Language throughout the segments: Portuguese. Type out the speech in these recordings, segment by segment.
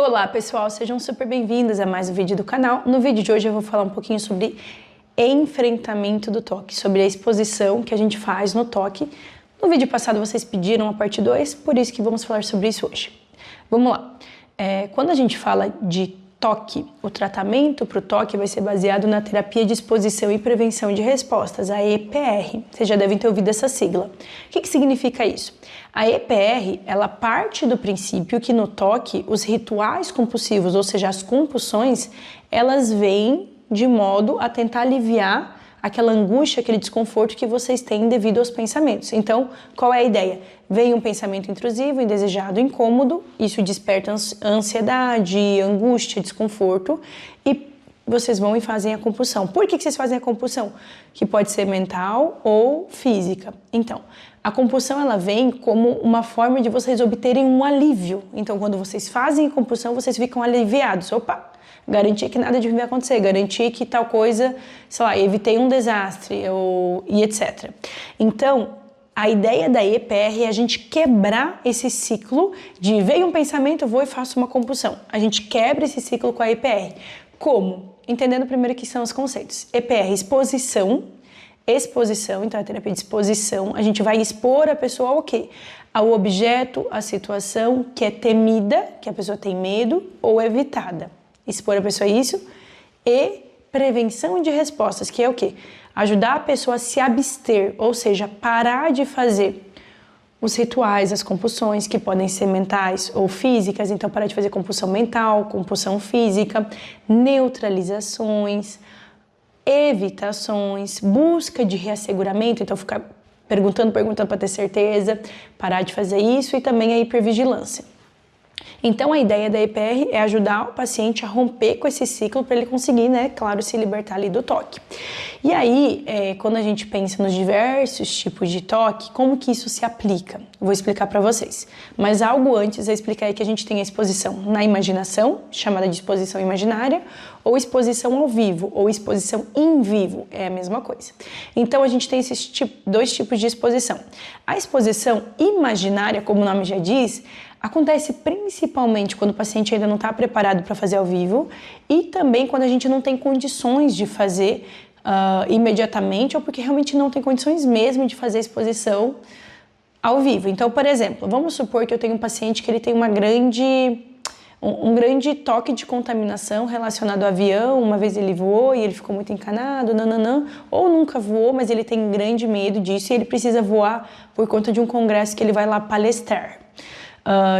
Olá pessoal, sejam super bem-vindos a mais um vídeo do canal. No vídeo de hoje eu vou falar um pouquinho sobre enfrentamento do toque, sobre a exposição que a gente faz no toque. No vídeo passado vocês pediram a parte 2, por isso que vamos falar sobre isso hoje. Vamos lá. Quando a gente fala de toque, o tratamento para o toque vai ser baseado na terapia de exposição e prevenção de respostas, a EPR. Vocês já devem ter ouvido essa sigla. O que significa isso? A EPR, ela parte do princípio que no toque, os rituais compulsivos, ou seja, as compulsões, elas vêm de modo a tentar aliviar aquela angústia, aquele desconforto que vocês têm devido aos pensamentos. Então, qual é a ideia? Vem um pensamento intrusivo, indesejado, incômodo, isso desperta ansiedade, angústia, desconforto e vocês vão e fazem a compulsão. Por que vocês fazem a compulsão? Que pode ser mental ou física. Então, a compulsão ela vem como uma forma de vocês obterem um alívio. Então, quando vocês fazem a compulsão, vocês ficam aliviados. Opa! Garantir que nada de ruim vai acontecer, garantir que tal coisa, sei lá, evitei um desastre e etc. Então, a ideia da EPR é a gente quebrar esse ciclo de veio um pensamento, eu vou e faço uma compulsão. A gente quebra esse ciclo com a EPR. Como? Entendendo primeiro que são os conceitos. EPR, exposição, então a terapia de exposição, a gente vai expor a pessoa ao quê? Ao objeto, à situação que é temida, que a pessoa tem medo, ou evitada. Expor a pessoa a isso, e prevenção de respostas, que é o quê? Ajudar a pessoa a se abster, ou seja, parar de fazer os rituais, as compulsões, que podem ser mentais ou físicas, então parar de fazer compulsão mental, compulsão física, neutralizações, evitações, busca de reasseguramento, então ficar perguntando para ter certeza, parar de fazer isso e também a hipervigilância. Então, a ideia da EPR é ajudar o paciente a romper com esse ciclo para ele conseguir, né, claro, se libertar ali do toque. E aí, quando a gente pensa nos diversos tipos de toque, como que isso se aplica? Vou explicar para vocês. Mas algo antes é explicar aí que a gente tem a exposição na imaginação, chamada de exposição imaginária, ou exposição ao vivo, ou exposição em vivo, é a mesma coisa. Então, a gente tem esses dois tipos de exposição. A exposição imaginária, como o nome já diz, acontece principalmente quando o paciente ainda não está preparado para fazer ao vivo e também quando a gente não tem condições de fazer imediatamente ou porque realmente não tem condições mesmo de fazer a exposição ao vivo. Então, por exemplo, vamos supor que eu tenho um paciente que ele tem um grande toque de contaminação relacionado ao avião, uma vez ele voou e ele ficou muito encanado, ou nunca voou, mas ele tem grande medo disso e ele precisa voar por conta de um congresso que ele vai lá palestrar.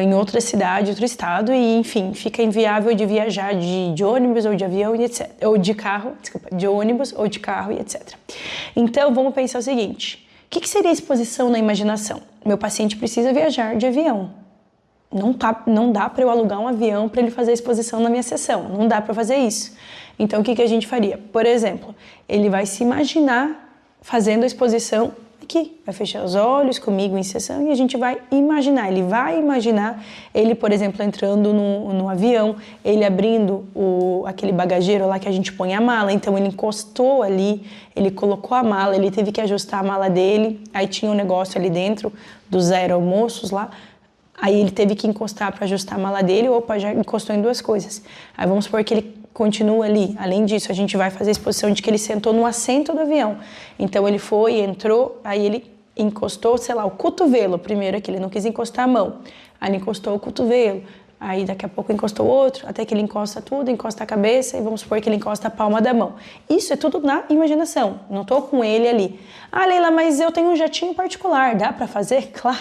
Em outra cidade, outro estado, e enfim, fica inviável de viajar de ônibus ou de avião e etc. Ou de carro, de ônibus ou de carro e etc. Então, vamos pensar o seguinte, o que seria exposição na imaginação? Meu paciente precisa viajar de avião. Não dá para eu alugar um avião para ele fazer a exposição na minha sessão, não dá para fazer isso. Então, o que a gente faria? Por exemplo, ele vai se imaginar fazendo a exposição aqui, vai fechar os olhos comigo em sessão e a gente vai imaginar, ele vai imaginar ele, por exemplo, entrando no avião, ele abrindo aquele bagageiro lá que a gente põe a mala, então ele encostou ali, ele colocou a mala, ele teve que ajustar a mala dele, aí tinha um negócio ali dentro dos aeromoços lá, aí ele teve que encostar para ajustar a mala dele, opa, já encostou em duas coisas. Aí vamos supor que ele continua ali. Além disso, a gente vai fazer a exposição de que ele sentou no assento do avião. Então ele foi, entrou, aí ele encostou, sei lá, o cotovelo. Primeiro aqui, ele não quis encostar a mão. Aí ele encostou o cotovelo. Aí daqui a pouco encostou outro, até que ele encosta tudo, encosta a cabeça e vamos supor que ele encosta a palma da mão. Isso é tudo na imaginação, não tô com ele ali. Ah, Leila, mas eu tenho um jatinho particular, dá para fazer? Claro.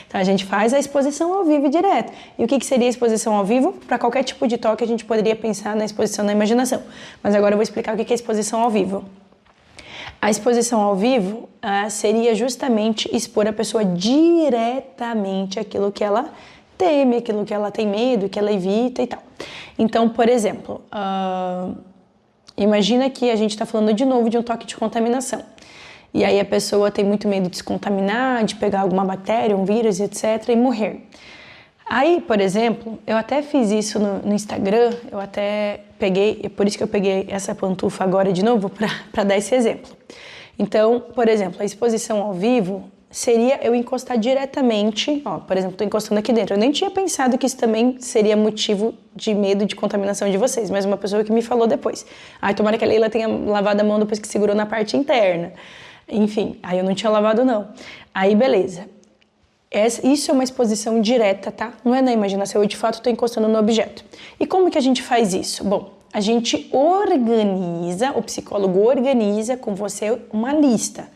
Então a gente faz a exposição ao vivo direto. E o que seria a exposição ao vivo? Para qualquer tipo de toque a gente poderia pensar na exposição na imaginação. Mas agora eu vou explicar o que é exposição ao vivo. A exposição ao vivo seria justamente expor a pessoa diretamente aquilo que ela teme, aquilo que ela tem medo, que ela evita e tal. Então, por exemplo, imagina que a gente está falando de novo de um toque de contaminação. E aí a pessoa tem muito medo de se contaminar, de pegar alguma bactéria, um vírus, etc. e morrer. Aí, por exemplo, eu até fiz isso no Instagram, eu até peguei, por isso que eu peguei essa pantufa agora de novo para dar esse exemplo. Então, por exemplo, a exposição ao vivo seria eu encostar diretamente, ó, por exemplo, tô encostando aqui dentro. Eu nem tinha pensado que isso também seria motivo de medo de contaminação de vocês, mas uma pessoa que me falou depois. Ai, tomara que a Leila tenha lavado a mão depois que segurou na parte interna. Enfim, aí eu não tinha lavado não. Aí beleza. Isso é uma exposição direta, tá? Não é na imaginação, eu de fato tô encostando no objeto. E como que a gente faz isso? Bom, a gente organiza, o psicólogo organiza com você uma lista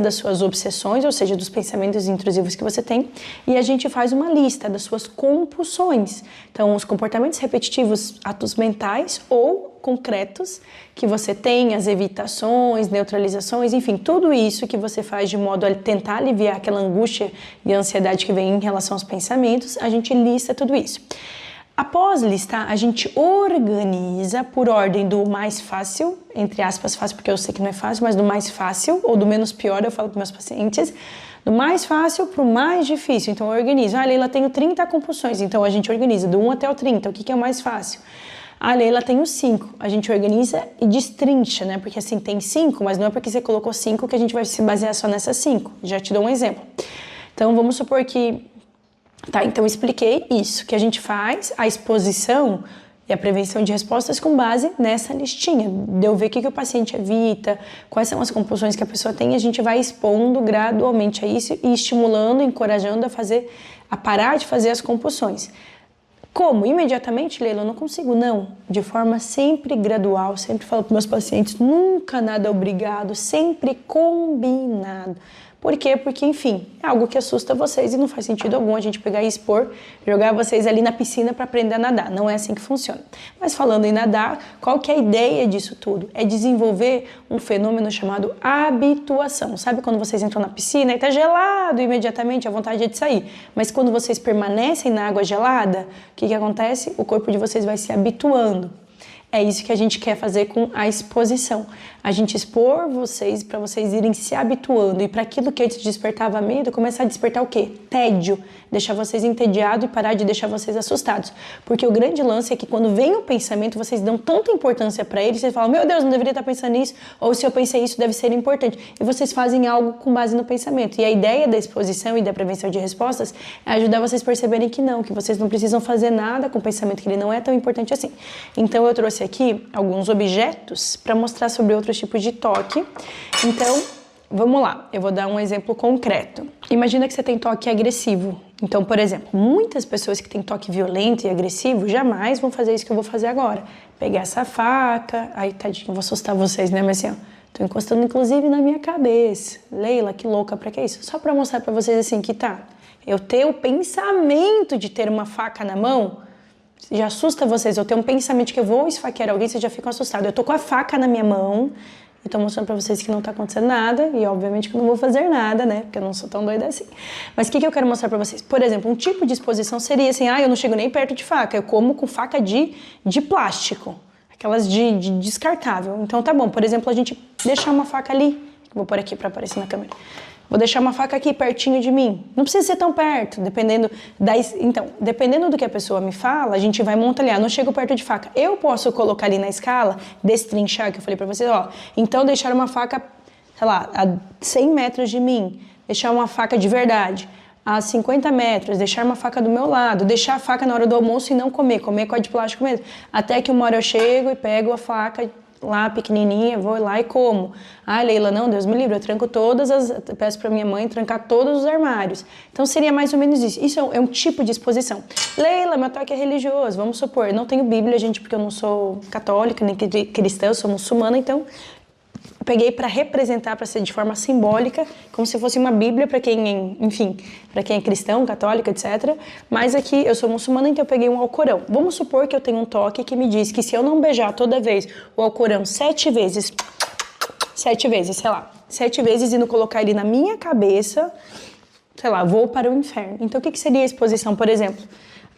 das suas obsessões, ou seja, dos pensamentos intrusivos que você tem, e a gente faz uma lista das suas compulsões. Então, os comportamentos repetitivos, atos mentais ou concretos que você tem, as evitações, neutralizações, enfim, tudo isso que você faz de modo a tentar aliviar aquela angústia e ansiedade que vem em relação aos pensamentos, a gente lista tudo isso. Após listar, a gente organiza por ordem do mais fácil, entre aspas fácil, porque eu sei que não é fácil, mas do mais fácil, ou do menos pior, eu falo para meus pacientes, do mais fácil para o mais difícil. Então eu organizo. Ah, Leila, tenho 30 compulsões, então a gente organiza do 1 até o 30, o que é o mais fácil? Ah, Leila, tenho 5, a gente organiza e destrincha, né? Porque assim, tem 5, mas não é porque você colocou 5 que a gente vai se basear só nessas 5. Já te dou um exemplo. Então vamos supor que... Tá, então eu expliquei isso, que a gente faz a exposição e a prevenção de respostas com base nessa listinha, de eu ver o que o paciente evita, quais são as compulsões que a pessoa tem, e a gente vai expondo gradualmente a isso e estimulando, encorajando a parar de fazer as compulsões. Como? Imediatamente, Leila, eu não consigo, não. De forma sempre gradual, sempre falo para meus pacientes, nunca nada obrigado, sempre combinado. Por quê? Porque, enfim, é algo que assusta vocês e não faz sentido algum a gente pegar e expor, jogar vocês ali na piscina para aprender a nadar. Não é assim que funciona. Mas falando em nadar, qual que é a ideia disso tudo? É desenvolver um fenômeno chamado habituação. Sabe quando vocês entram na piscina e tá gelado imediatamente, a vontade é de sair. Mas quando vocês permanecem na água gelada, o que acontece? O corpo de vocês vai se habituando. É isso que a gente quer fazer com a exposição. A gente expor vocês para vocês irem se habituando e para aquilo que antes despertava medo, começar a despertar o quê? Tédio. Deixar vocês entediados e parar de deixar vocês assustados. Porque o grande lance é que quando vem o pensamento, vocês dão tanta importância para ele, vocês falam, meu Deus, não deveria estar pensando nisso, ou se eu pensei isso, deve ser importante. E vocês fazem algo com base no pensamento. E a ideia da exposição e da prevenção de respostas é ajudar vocês a perceberem que não, que vocês não precisam fazer nada com o pensamento, que ele não é tão importante assim. Então eu trouxe aqui alguns objetos para mostrar sobre outros tipos de toque. Então, vamos lá, eu vou dar um exemplo concreto. Imagina que você tem toque agressivo. Então, por exemplo, muitas pessoas que têm toque violento e agressivo jamais vão fazer isso que eu vou fazer agora. Pegar essa faca, aí tadinho, eu vou assustar vocês, né? Mas assim, ó, tô encostando inclusive na minha cabeça. Leila, que louca, pra que isso? Só pra mostrar pra vocês assim que tá. Eu ter o pensamento de ter uma faca na mão já assusta vocês. Eu tenho um pensamento de que eu vou esfaquear alguém, vocês já ficam assustados. Eu tô com a faca na minha mão e tô mostrando pra vocês que não tá acontecendo nada e obviamente que eu não vou fazer nada, né? Porque eu não sou tão doida assim. Mas o que eu quero mostrar pra vocês? Por exemplo, um tipo de exposição seria assim, eu não chego nem perto de faca, eu como com faca de plástico, aquelas de descartável. Então tá bom, por exemplo, a gente deixar uma faca ali, vou pôr aqui pra aparecer na câmera. Vou deixar uma faca aqui pertinho de mim. Não precisa ser tão perto, dependendo do que a pessoa me fala, a gente vai montar. Não chego perto de faca. Eu posso colocar ali na escala, destrinchar, que eu falei pra vocês, então deixar uma faca, sei lá, a 100 metros de mim, deixar uma faca de verdade, a 50 metros, deixar uma faca do meu lado, deixar a faca na hora do almoço e não comer com a de plástico mesmo. Até que uma hora eu chego e pego a faca lá pequenininha, vou lá e como. Leila, não, Deus me livre, eu tranco peço pra minha mãe trancar todos os armários. Então seria mais ou menos isso. Isso é um tipo de exposição. Leila, meu toque é religioso, vamos supor, eu não tenho Bíblia, gente, porque eu não sou católica, nem cristã, eu sou muçulmana, então peguei para representar, para ser de forma simbólica, como se fosse uma Bíblia para quem, enfim, para quem é cristão, católico, etc. Mas aqui eu sou muçulmana, então eu peguei um Alcorão. Vamos supor que eu tenho um toque que me diz que se eu não beijar toda vez o Alcorão 7 vezes, sei lá, 7 vezes e não colocar ele na minha cabeça, sei lá, vou para o inferno. Então o que seria a exposição, por exemplo?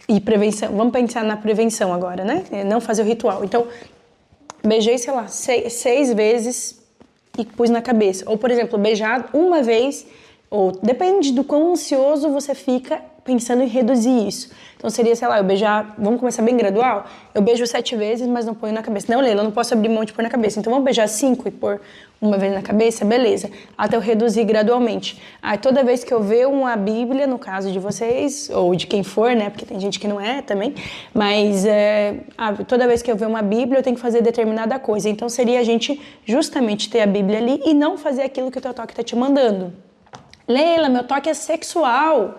E prevenção, vamos pensar na prevenção agora, né? Não fazer o ritual. Então, beijei, sei lá, 6 vezes e pus na cabeça. Ou, por exemplo, beijar uma vez, ou depende do quão ansioso você fica pensando em reduzir isso. Então seria, sei lá, eu beijar, vamos começar bem gradual? Eu beijo 7 vezes, mas não ponho na cabeça. Não, Leila, eu não posso abrir mão de pôr na cabeça. Então vamos beijar 5 e pôr uma vez na cabeça? Beleza. Até eu reduzir gradualmente. Aí toda vez que eu ver uma Bíblia, no caso de vocês, ou de quem for, né? Porque tem gente que não é também, mas toda vez que eu ver uma Bíblia, eu tenho que fazer determinada coisa. Então seria a gente justamente ter a Bíblia ali e não fazer aquilo que o teu toque está te mandando. Leila, meu toque é sexual.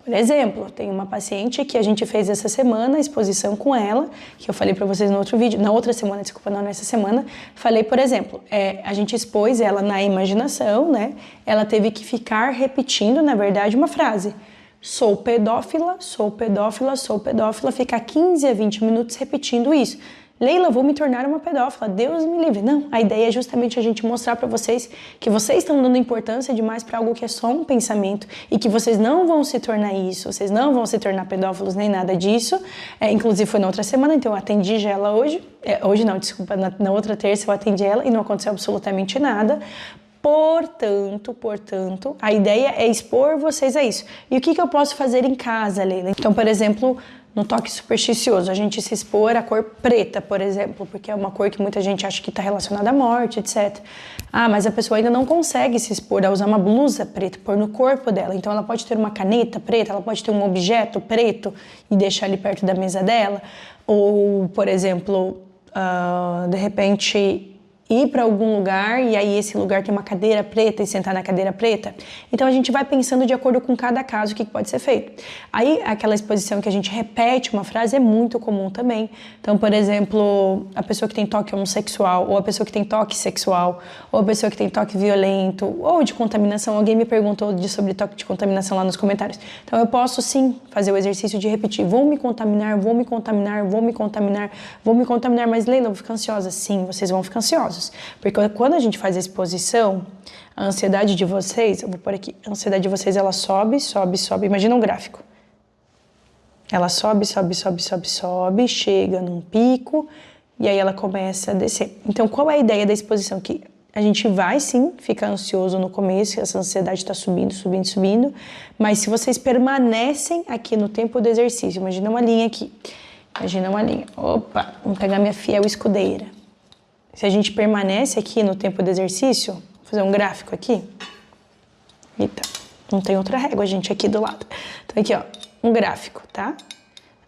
Por exemplo, tem uma paciente que a gente fez essa semana, exposição com ela, que eu falei para vocês no outro vídeo, na outra semana, desculpa, não nessa semana, falei, por exemplo, a gente expôs ela na imaginação, né? Ela teve que ficar repetindo, na verdade, uma frase. Sou pedófila, sou pedófila, sou pedófila, ficar 15 a 20 minutos repetindo isso. Leila, vou me tornar uma pedófila, Deus me livre. Não, a ideia é justamente a gente mostrar para vocês que vocês estão dando importância demais para algo que é só um pensamento e que vocês não vão se tornar isso, vocês não vão se tornar pedófilos nem nada disso. Inclusive foi na outra semana, então eu atendi já ela hoje. Hoje não, desculpa, na outra terça eu atendi ela e não aconteceu absolutamente nada. Portanto, a ideia é expor vocês a isso. E o que eu posso fazer em casa, Leila? Então, por exemplo, no toque supersticioso, a gente se expor à cor preta, por exemplo, porque é uma cor que muita gente acha que está relacionada à morte, etc. Mas a pessoa ainda não consegue se expor a usar uma blusa preta, pôr no corpo dela. Então ela pode ter uma caneta preta, ela pode ter um objeto preto e deixar ali perto da mesa dela. Ou, por exemplo, de repente ir para algum lugar e aí esse lugar tem uma cadeira preta e sentar na cadeira preta. Então a gente vai pensando de acordo com cada caso o que pode ser feito. Aí aquela exposição que a gente repete uma frase é muito comum também. Então, por exemplo, a pessoa que tem toque homossexual, ou a pessoa que tem toque sexual, ou a pessoa que tem toque violento, ou de contaminação. Alguém me perguntou sobre toque de contaminação lá nos comentários. Então eu posso sim fazer o exercício de repetir. Vou me contaminar, vou me contaminar, vou me contaminar, vou me contaminar. Mas Leila, eu vou ficar ansiosa. Sim, vocês vão ficar ansiosos. Porque quando a gente faz a exposição, a ansiedade de vocês, eu vou pôr aqui, a ansiedade de vocês, ela sobe, sobe, sobe. Imagina um gráfico. Ela sobe, sobe, sobe, sobe, sobe, chega num pico e aí ela começa a descer. Então, qual é a ideia da exposição? Que a gente vai, sim, ficar ansioso no começo, essa ansiedade está subindo, subindo, subindo, mas se vocês permanecem aqui no tempo do exercício, imagina uma linha aqui, imagina uma linha. Opa, vamos pegar minha fiel escudeira. Se a gente permanece aqui no tempo do exercício, vou fazer um gráfico aqui. Eita, não tem outra régua, gente, aqui do lado. Então aqui, ó, um gráfico, tá?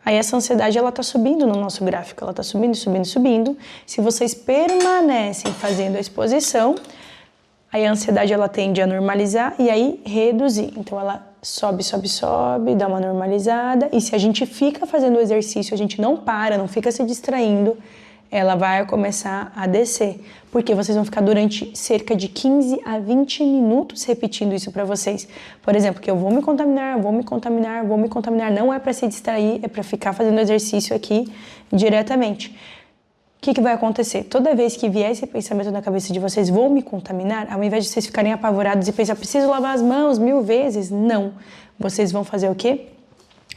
Aí essa ansiedade, ela tá subindo no nosso gráfico, ela tá subindo, subindo, subindo. Se vocês permanecem fazendo a exposição, aí a ansiedade, ela tende a normalizar e aí reduzir. Então ela sobe, sobe, sobe, dá uma normalizada. E se a gente fica fazendo o exercício, a gente não para, não fica se distraindo, ela vai começar a descer, porque vocês vão ficar durante cerca de 15 a 20 minutos repetindo isso para vocês. Por exemplo, que eu vou me contaminar, vou me contaminar, vou me contaminar, não é para se distrair, é para ficar fazendo exercício aqui diretamente. O que vai acontecer? Toda vez que vier esse pensamento na cabeça de vocês, vou me contaminar, ao invés de vocês ficarem apavorados e pensar, preciso lavar as mãos 1000 vezes, não. Vocês vão fazer o quê?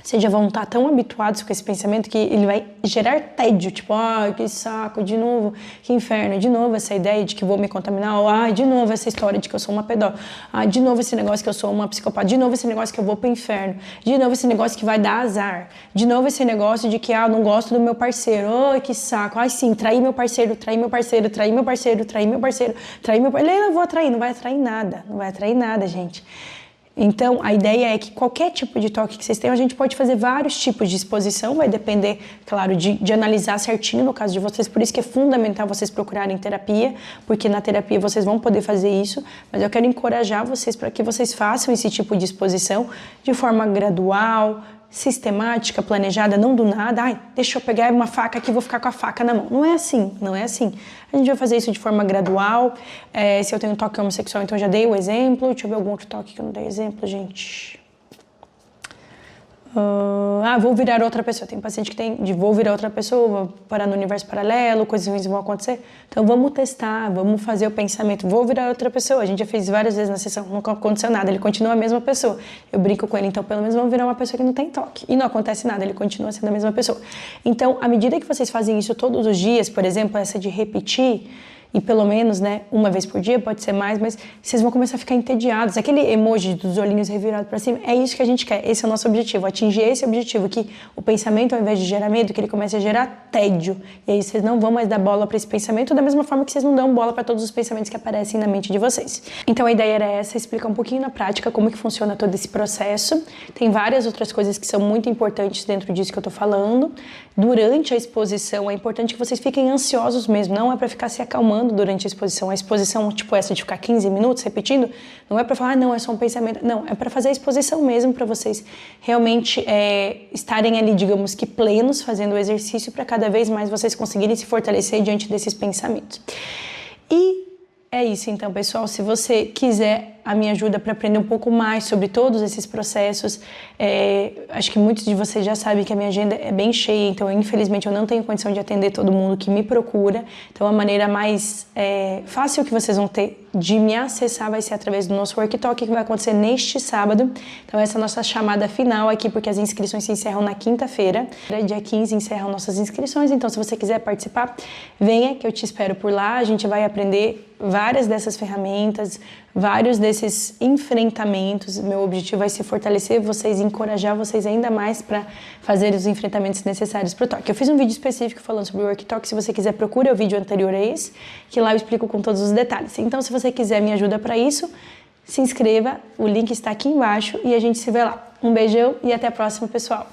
Vocês já vão estar tão habituados com esse pensamento que ele vai gerar tédio, tipo, que saco, de novo, que inferno, de novo essa ideia de que vou me contaminar, ou de novo essa história de que eu sou uma pedófila, de novo esse negócio que eu sou uma psicopata, de novo esse negócio que eu vou pro inferno, de novo esse negócio que vai dar azar, de novo esse negócio de que, não gosto do meu parceiro, que saco, sim, traí meu parceiro, traí meu parceiro, traí meu parceiro, traí meu parceiro, traí meu parceiro, eu vou atrair, não vai atrair nada, gente. Então, a ideia é que qualquer tipo de toque que vocês tenham, a gente pode fazer vários tipos de exposição, vai depender, claro, de analisar certinho no caso de vocês, por isso que é fundamental vocês procurarem terapia, porque na terapia vocês vão poder fazer isso, mas eu quero encorajar vocês para que vocês façam esse tipo de exposição de forma gradual, sistemática, planejada, não do nada, deixa eu pegar uma faca aqui e vou ficar com a faca na mão. Não é assim. A gente vai fazer isso de forma gradual. Se eu tenho um toque homossexual, então eu já dei o exemplo. Deixa eu ver algum outro toque que eu não dei exemplo, gente. Vou virar outra pessoa. Tem paciente que tem de vou virar outra pessoa, vou parar no universo paralelo, coisas ruins vão acontecer. Então vamos testar, vamos fazer o pensamento, vou virar outra pessoa. A gente já fez várias vezes na sessão, não aconteceu nada, ele continua a mesma pessoa. Eu brinco com ele, então pelo menos vamos virar uma pessoa que não tem toque. E não acontece nada, ele continua sendo a mesma pessoa. Então, à medida que vocês fazem isso todos os dias, por exemplo, essa de repetir, e pelo menos, né, uma vez por dia, pode ser mais, mas vocês vão começar a ficar entediados. Aquele emoji dos olhinhos revirados para cima, é isso que a gente quer, esse é o nosso objetivo, atingir esse objetivo, que o pensamento, ao invés de gerar medo, que ele comece a gerar tédio. E aí vocês não vão mais dar bola para esse pensamento, da mesma forma que vocês não dão bola para todos os pensamentos que aparecem na mente de vocês. Então a ideia era essa, explicar um pouquinho na prática como que funciona todo esse processo. Tem várias outras coisas que são muito importantes dentro disso que eu tô falando. Durante a exposição, é importante que vocês fiquem ansiosos mesmo, não é para ficar se acalmando durante a exposição. A exposição, tipo essa de ficar 15 minutos repetindo, não é para falar, não, é só um pensamento. Não, é para fazer a exposição mesmo, para vocês realmente estarem ali, digamos que plenos, fazendo o exercício, para cada vez mais vocês conseguirem se fortalecer diante desses pensamentos. E é isso então, pessoal. Se você quiser a minha ajuda para aprender um pouco mais sobre todos esses processos, acho que muitos de vocês já sabem que a minha agenda é bem cheia, então infelizmente eu não tenho condição de atender todo mundo que me procura. Então a maneira mais fácil que vocês vão ter de me acessar vai ser através do nosso Work Talk, que vai acontecer neste sábado. Então essa é a nossa chamada final aqui, porque as inscrições se encerram na quinta-feira. Dia 15 encerram nossas inscrições, então se você quiser participar, venha que eu te espero por lá. A gente vai aprender várias dessas ferramentas, vários desses enfrentamentos. Meu objetivo vai ser fortalecer vocês, encorajar vocês ainda mais para fazer os enfrentamentos necessários para o Talk. Eu fiz um vídeo específico falando sobre o Work Talk, se você quiser procure o vídeo anterior a esse, que lá eu explico com todos os detalhes. Então se você quiser me ajuda para isso, se inscreva, o link está aqui embaixo e a gente se vê lá. Um beijão e até a próxima, pessoal!